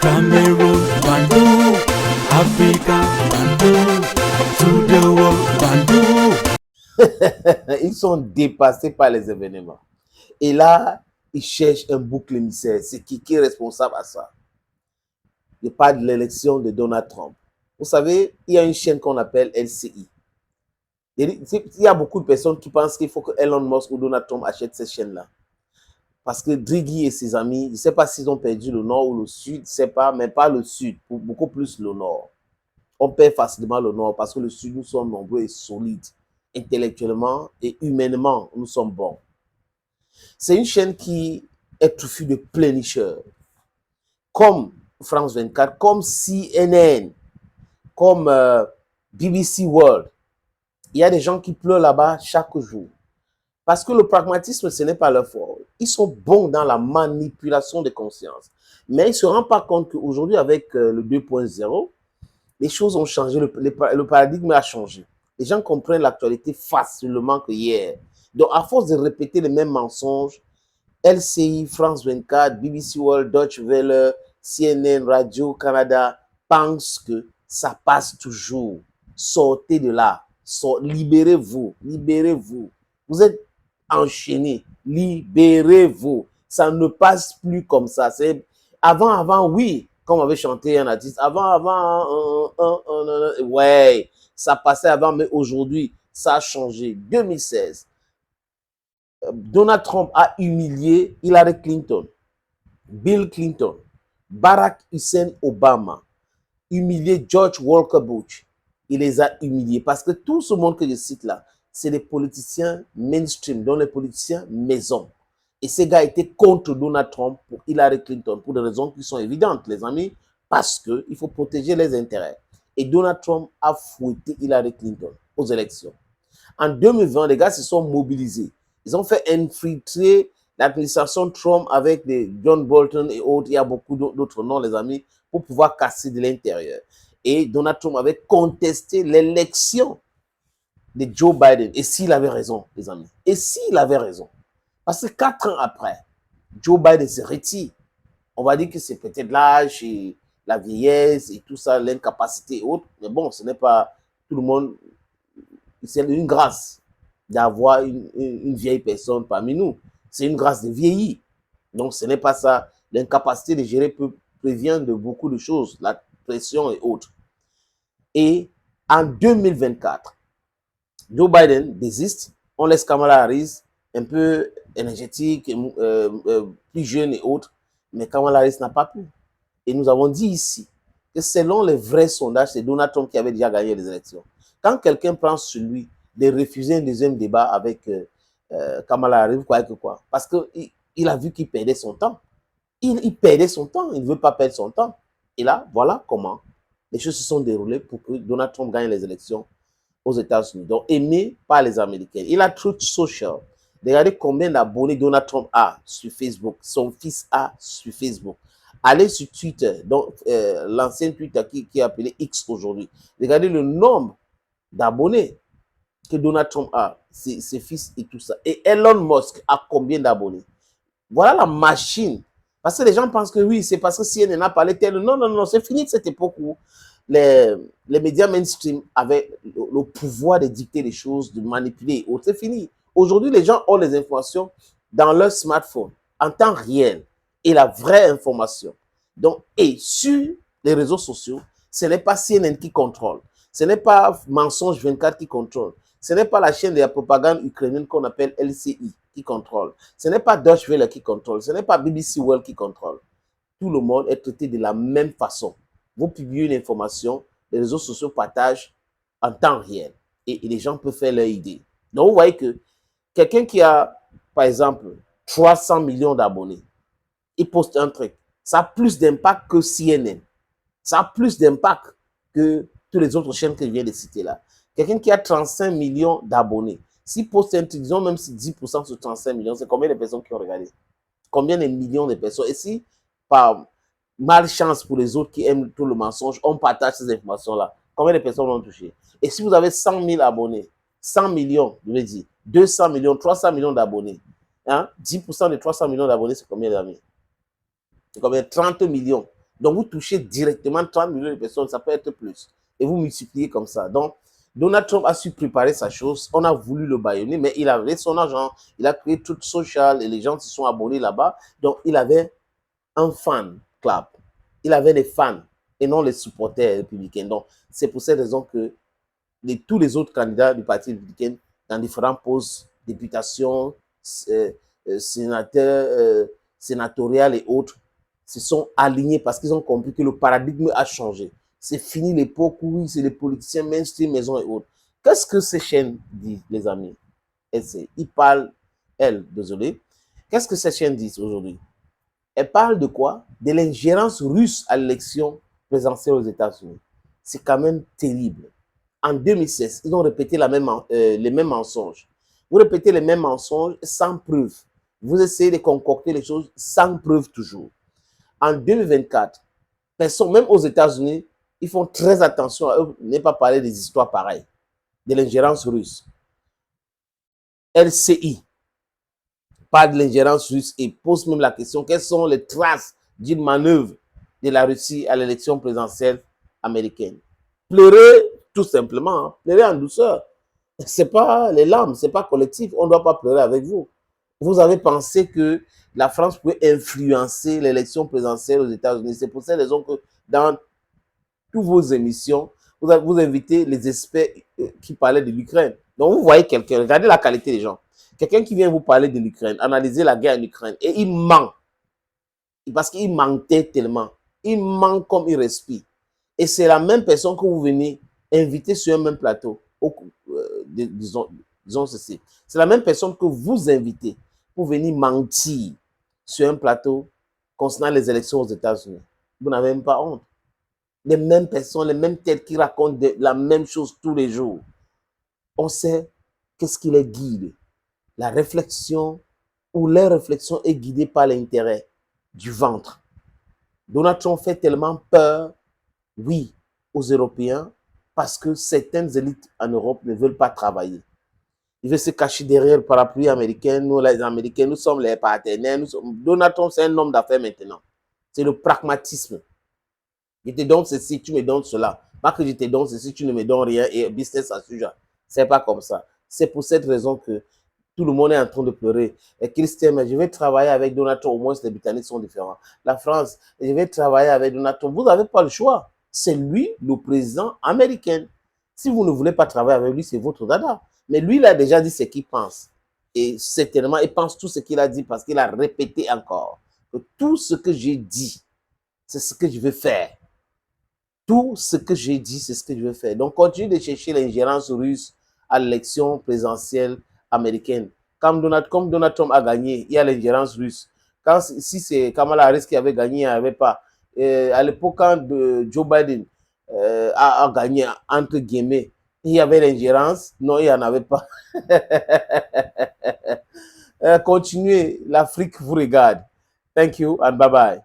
Cameroon, Bandung, Africa, Bandung, to the world, Bandung. Ils sont dépassés par les événements. Et là, ils cherchent un bouc émissaire. C'est qui est responsable à ça? Je parle de l'élection de Donald Trump. Vous savez, il y a une chaîne qu'on appelle LCI. Il y a beaucoup de personnes qui pensent qu'il faut que Elon Musk ou Donald Trump achètent cette chaîne-là. Parce que Drighi et ses amis, je ne sais pas s'ils ont perdu le nord ou le sud, je ne sais pas, mais pas le sud, beaucoup plus le nord. On perd facilement le nord parce que le sud, nous sommes nombreux et solides. Intellectuellement et humainement, nous sommes bons. C'est une chaîne qui est touffue de plénicheurs, comme France 24, comme CNN, comme BBC World. Il y a des gens qui pleurent là-bas chaque jour. Parce que le pragmatisme, ce n'est pas leur fort. Ils sont bons dans la manipulation des consciences. Mais ils ne se rendent pas compte qu'aujourd'hui, avec le 2.0, les choses ont changé, le paradigme a changé. Les gens comprennent l'actualité facilement que hier. Donc, à force de répéter les mêmes mensonges, LCI, France 24, BBC World, Deutsche Welle, CNN, Radio-Canada pensent que ça passe toujours. Sortez de là. Libérez-vous. Libérez-vous. Vous êtes enchaînés. Libérez-vous. Ça ne passe plus comme ça. Avant, oui. Comme on avait chanté un artiste. Ouais. Ça passait avant, mais aujourd'hui, ça a changé. 2016. Donald Trump a humilié Hillary Clinton, Bill Clinton, Barack Hussein Obama, humilié George Walker Bush. Il les a humiliés parce que tout ce monde que je cite là, c'est des politiciens mainstream, dont les politiciens maison. Et ces gars étaient contre Donald Trump pour Hillary Clinton, pour des raisons qui sont évidentes, les amis, parce qu'il faut protéger les intérêts. Et Donald Trump a fouetté Hillary Clinton aux élections. En 2020, les gars se sont mobilisés. Ils ont fait infiltrer l'administration Trump avec des John Bolton et autres. Il y a beaucoup d'autres noms, les amis, pour pouvoir casser de l'intérieur. Et Donald Trump avait contesté l'élection de Joe Biden. Et s'il avait raison, les amis. Et s'il avait raison. Parce que 4 ans après, Joe Biden se retire. On va dire que c'est peut-être l'âge et la vieillesse et tout ça, l'incapacité et autres. Mais bon, ce n'est pas tout le monde. C'est une grâce d'avoir une vieille personne parmi nous. C'est une grâce de vieillir. Donc, ce n'est pas ça. L'incapacité de gérer prévient de beaucoup de choses, la pression et autres. Et en 2024, Joe Biden désiste. On laisse Kamala Harris un peu énergétique, plus jeune et autres. Mais Kamala Harris n'a pas pu. Et nous avons dit ici que selon les vrais sondages, c'est Donald Trump qui avait déjà gagné les élections. Quand quelqu'un prend sur lui de refuser un deuxième débat avec Kamala Harris, vous croyez que quoi? Parce qu'il a vu qu'il perdait son temps. Il perdait son temps, il ne veut pas perdre son temps. Et là, voilà comment les choses se sont déroulées pour que Donald Trump gagne les élections aux États-Unis. Donc, aimé par les Américains. Il a Truth Social. Regardez combien d'abonnés Donald Trump a sur Facebook. Son fils a sur Facebook. Allez sur Twitter, donc l'ancien Twitter qui est appelé X aujourd'hui. Regardez le nombre d'abonnés que Donald Trump a, ses fils et tout ça. Et Elon Musk a combien d'abonnés? Voilà la machine. Parce que les gens pensent que oui, c'est parce que CNN a parlé tel. Non, non, non, c'est fini de cette époque où les médias mainstream avaient le pouvoir de dicter les choses, de manipuler. C'est fini. Aujourd'hui, les gens ont les informations dans leur smartphone en temps réel et la vraie information. Donc, et sur les réseaux sociaux, ce n'est pas CNN qui contrôle. Ce n'est pas Mensonge 24 qui contrôle. Ce n'est pas la chaîne de la propagande ukrainienne qu'on appelle LCI qui contrôle. Ce n'est pas Deutsche Welle qui contrôle. Ce n'est pas BBC World qui contrôle. Tout le monde est traité de la même façon. Vous publiez une information, les réseaux sociaux partagent en temps réel. Et les gens peuvent faire leur idée. Donc, vous voyez que quelqu'un qui a, par exemple, 300 millions d'abonnés, il poste un truc. Ça a plus d'impact que CNN. Ça a plus d'impact que toutes les autres chaînes que je viens de citer là. Quelqu'un qui a 35 millions d'abonnés, s'il poste un truc, disons même si 10% sur 35 millions, c'est combien de personnes qui ont regardé? Combien de millions de personnes? Et si, par malchance pour les autres qui aiment tout le mensonge, on partage ces informations-là, combien de personnes vont toucher? Et si vous avez 100 000 abonnés, 100 millions, je veux dire, 200 millions, 300 millions d'abonnés, hein? 10% de 300 millions d'abonnés, c'est combien d'années? C'est combien? 30 millions. Donc, vous touchez directement 30 millions de personnes, ça peut être plus. Et vous multipliez comme ça. Donc, Donald Trump a su préparer sa chose. On a voulu le bâillonner, mais il avait son argent. Il a créé toute social et les gens se sont abonnés là-bas. Donc, il avait un fan club. Il avait des fans et non les supporters républicains. Donc, c'est pour cette raison que tous les autres candidats du Parti républicain dans différents postes, députation, sénateurs, sénatoriales et autres, se sont alignés parce qu'ils ont compris que le paradigme a changé. C'est fini l'époque où c'est les politiciens mainstream, maison et autres. Qu'est-ce que ces chaînes disent, les amis? Ils parlent, désolé. Qu'est-ce que ces chaînes disent aujourd'hui? Elles parlent de quoi? De l'ingérence russe à l'élection présidentielle aux États-Unis. C'est quand même terrible. En 2016, ils ont répété les mêmes mensonges. Vous répétez les mêmes mensonges sans preuve. Vous essayez de concocter les choses sans preuve toujours. En 2024, personne, même aux États-Unis, ils font très attention à eux ne pas parler des histoires pareilles, de l'ingérence russe. LCI parle de l'ingérence russe et pose même la question, quelles sont les traces d'une manœuvre de la Russie à l'élection présidentielle américaine? Pleurer tout simplement, hein, pleurer en douceur. C'est pas les larmes, c'est pas collectif, on ne doit pas pleurer avec vous. Vous avez pensé que la France pouvait influencer l'élection présidentielle aux États-Unis. C'est pour cette raison que dans toutes vos émissions, vous invitez les experts qui parlaient de l'Ukraine. Donc vous voyez quelqu'un, regardez la qualité des gens. Quelqu'un qui vient vous parler de l'Ukraine, analyser la guerre en Ukraine, et il ment. Parce qu'il mentait tellement. Il ment comme il respire. Et c'est la même personne que vous venez inviter sur un même plateau. Disons ceci. C'est la même personne que vous invitez pour venir mentir sur un plateau concernant les élections aux États-Unis. Vous n'avez même pas honte. Les mêmes personnes, les mêmes têtes qui racontent la même chose tous les jours. On sait qu'est-ce qui les guide. La réflexion ou leur réflexion est guidée par l'intérêt du ventre. Donald Trump fait tellement peur, oui, aux Européens, parce que certaines élites en Europe ne veulent pas travailler. Ils veulent se cacher derrière le parapluie américain. Nous, les Américains, nous sommes les partenaires. Donald Trump, c'est un homme d'affaires maintenant. C'est le pragmatisme. Je te donne ceci, tu me donnes cela. Pas que je te donne ceci, tu ne me donnes rien et business as usual. C'est pas comme ça. C'est pour cette raison que tout le monde est en train de pleurer. Et Christian, je vais travailler avec Donald Trump. Au moins, les Britanniques sont différents. La France, je vais travailler avec Donald Trump. Vous n'avez pas le choix. C'est lui, le président américain. Si vous ne voulez pas travailler avec lui, c'est votre dada. Mais lui, il a déjà dit ce qu'il pense. Et certainement, il pense tout ce qu'il a dit parce qu'il a répété encore que tout ce que j'ai dit, c'est ce que je veux faire. Tout ce que j'ai dit, c'est ce que je veux faire. Donc, continue de chercher l'ingérence russe à l'élection présidentielle américaine. Comme Donald Trump a gagné, il y a l'ingérence russe. Si c'est Kamala Harris qui avait gagné, il n'y avait pas. À l'époque, quand Joe Biden a gagné, entre guillemets, il y avait l'ingérence. Non, il n'y en avait pas. Continuez, l'Afrique vous regarde. Thank you and bye-bye.